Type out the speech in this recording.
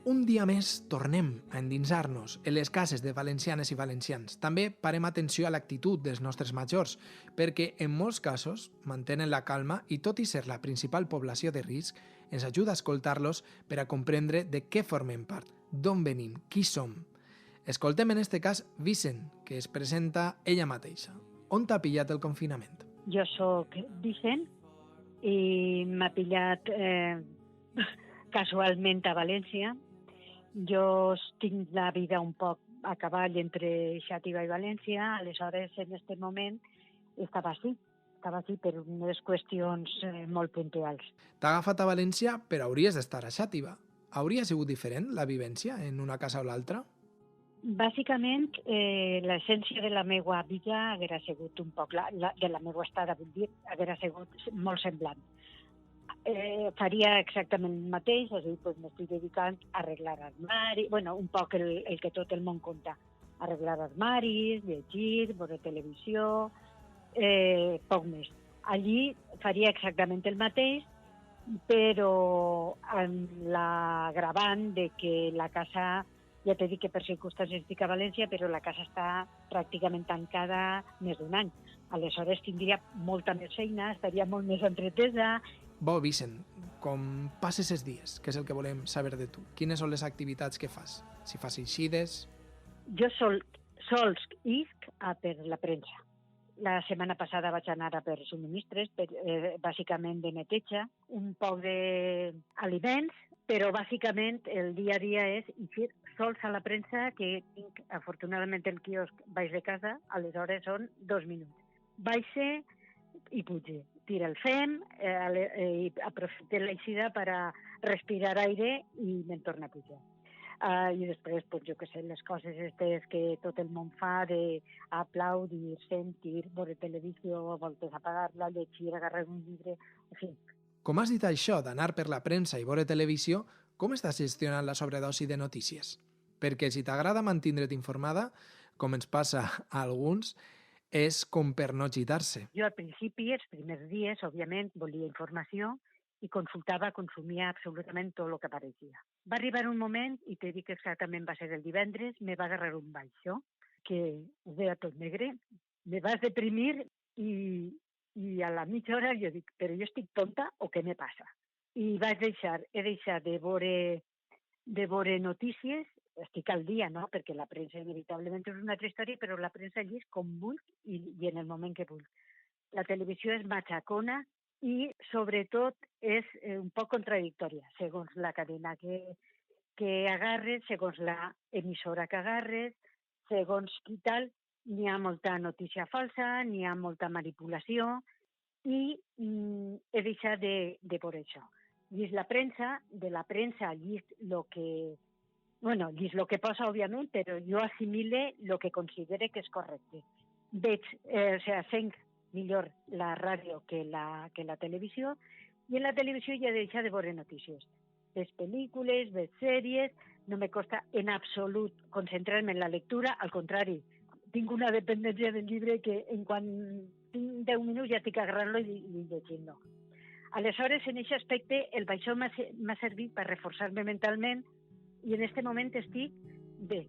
Un dia més tornem a endinsar-nos en les cases de valencianes i valencians. També parem atenció a l'actitud dels nostres majors, perquè en molts casos mantenen la calma i, tot i ser la principal població de risc, ens ajuda a escoltar-los per a comprendre de què formem part, d'on venim, qui som. Escoltem en este cas Vicent, que es presenta ella mateixa. On t'ha pillat el confinament? Jo sóc Vicent i m'ha pillat casualment a València. Jo tinc la vida un poc a cavall entre Xàtiva i València, aleshores en aquest moment estava així per unes qüestions molt puntuals. T'ha agafat a València, però hauries d'estar a Xàtiva. Hauria sigut diferent la vivència en una casa o l'altra? Bàsicament, l'essència de la meva vida haguera sigut un poc, de la meva estada, vull dir, haguera sigut molt semblant. Faria exactament el mateix, és a dir, doncs m'estic dedicant a arreglar armaris, un poc el que tot el món conta, arreglar armaris, llegir, veure televisió, poc més. Allí faria exactament el mateix, però amb l'agravant de que la casa, ja t'he dit que per circumstàncies estic a València, però la casa està pràcticament tancada més d'un any. Aleshores tindria molta més feina, estaria molt més entretesa. Bo, Vicent, com passes els dies, que és el que volem saber de tu? Quines són les activitats que fas? Si fas eixides... Jo sols isc per la premsa. La setmana passada vaig anar a per subministres, bàsicament de neteja, un poc d'aliments, però bàsicament el dia a dia és eixir sols a la premsa, que tinc afortunadament el quiosc baix de casa, aleshores són 2 minuts. Baixe i puge. Tira el fem, i aprofite l'eixida per a respirar aire i me'n torna a pujar. I després, jo què sé, les coses aquestes que tot el món fa d'aplaudir, sentir, veure televisió, a voltes apagar-la, llegir, agarrar un llibre, en fi. Com has dit això d'anar per la premsa i veure televisió, com estàs gestionant la sobredosi de notícies? Perquè si t'agrada mantindre't informada, com ens passa a alguns, és com per no agitar-se. Jo al principi, els primers dies, òbviament, volia informació i consumia absolutament tot el que apareixia. Va arribar un moment, i t'he dit que exactament va ser el divendres, me va agarrar un baixó, que ho veia tot negre, me vas deprimir i a la mitja hora jo dic, però jo estic tonta o què me passa? I he deixat de veure notícies, estic al dia, no? Perquè la premsa inevitablement és una altra història, però la premsa llis com vull i en el moment que vull. La televisió és matxacona i sobretot és un poc contradictòria, segons la cadena que agarres, segons la emissora que agarres, segons qui tal, n'hi ha molta notícia falsa, n'hi ha molta manipulació i he deixat de veure això. Llis la premsa, de la premsa llis llis el que posa, òbviament, però jo assimile el que considere que és correcte. Sent millor la ràdio que la televisió, i en la televisió ja he deixat de veure notícies. Ves pel·lícules, ves sèries, no me costa en absolut concentrar-me en la lectura, al contrari, tinc una dependència del llibre que en quan tinc 10 minuts ja estic agarrant-lo i llegint-lo. Aleshores, en aquest aspecte, el baixó m'ha servit per reforçar-me mentalment i en aquest moment estic bé.